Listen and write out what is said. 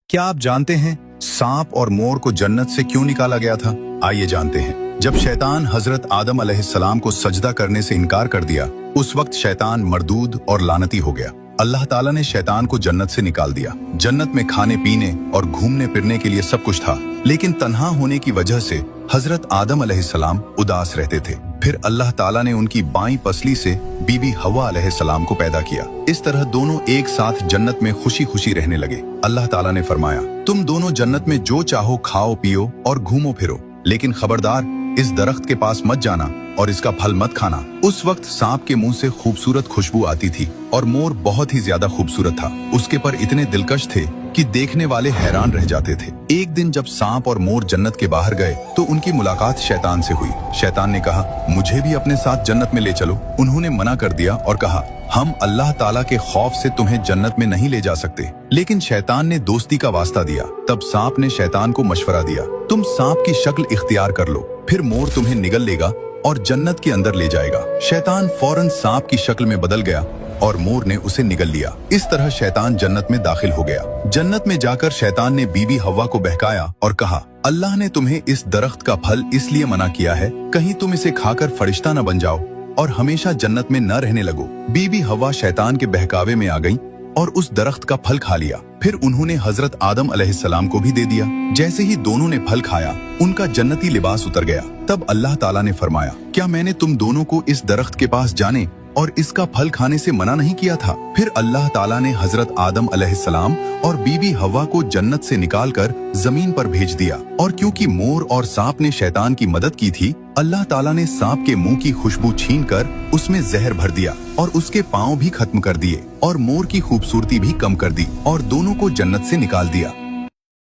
क्या आप जानते हैं सांप और मोर को जन्नत से क्यों निकाला गया था? आइए जानते हैं। जब शैतान हजरत आदम अलैहिस्सलाम को सजदा करने से इनकार कर दिया, उस वक्त शैतान मरदूद और लानती हो गया। अल्लाह ताला ने शैतान को जन्नत से निकाल दिया। जन्नत में खाने पीने और घूमने फिरने के लिए सब कुछ था, लेकिन तन्हा होने की वजह से हजरत आदम अलैहिस्सलाम उदास रहते थे। फिर अल्लाह ताला ने उनकी बाईं पसली से बीबी हवा अलैहिस्सलाम को पैदा किया। इस तरह दोनों एक साथ जन्नत में खुशी खुशी रहने लगे। अल्लाह ताला ने फरमाया, तुम दोनों जन्नत में जो चाहो खाओ पियो और घूमो फिरो, लेकिन खबरदार इस दरख्त के पास मत जाना और इसका फल मत खाना। उस वक्त सांप के मुंह से खूबसूरत खुशबू आती थी और मोर बहुत ही ज्यादा खूबसूरत था। उसके पर इतने दिलकश थे कि देखने वाले हैरान रह जाते थे। एक दिन जब सांप और मोर जन्नत के बाहर गए तो उनकी मुलाकात शैतान से हुई। शैतान ने कहा, मुझे भी अपने साथ जन्नत में ले चलो। उन्होंने मना कर दिया और कहा, हम अल्लाह ताला के खौफ से तुम्हें जन्नत में नहीं ले जा सकते। लेकिन शैतान ने दोस्ती का वास्ता दिया। तब सांप ने शैतान को मशवरा दिया, तुम सांप की शक्ल इख्तियार कर लो, फिर मोर तुम्हें निगल लेगा और जन्नत के अंदर ले जाएगा। शैतान फौरन सांप की शक्ल में बदल गया और मोर ने उसे निगल लिया। इस तरह शैतान जन्नत में दाखिल हो गया। जन्नत में जाकर शैतान ने बीबी हवा को बहकाया और कहा, अल्लाह ने तुम्हें इस दरख्त का फल इसलिए मना किया है, कहीं तुम इसे खाकर फरिश्ता न बन जाओ और हमेशा जन्नत में न रहने लगो। बीबी हवा शैतान के बहकावे में आ गई और उस दरख्त का फल खा लिया। फिर उन्होंने हजरत आदम अलैहिस्सलाम को भी दे दिया। जैसे ही दोनों ने फल खाया, उनका जन्नती लिबास उतर गया। तब अल्लाह ताला ने फरमाया, क्या मैंने तुम दोनों को इस दरख्त के पास जाने और इसका फल खाने से मना नहीं किया था? फिर अल्लाह ताला ने हजरत आदम अलैहिस्सलाम और बीबी हवा को जन्नत से निकालकर जमीन पर भेज दिया। और क्योंकि मोर और सांप ने शैतान की मदद की थी, अल्लाह ताला ने सांप के मुंह की खुशबू छीनकर उसमें जहर भर दिया और उसके पांव भी खत्म कर दिए और मोर की खूबसूरती भी कम कर दी और दोनों को जन्नत से निकाल दिया।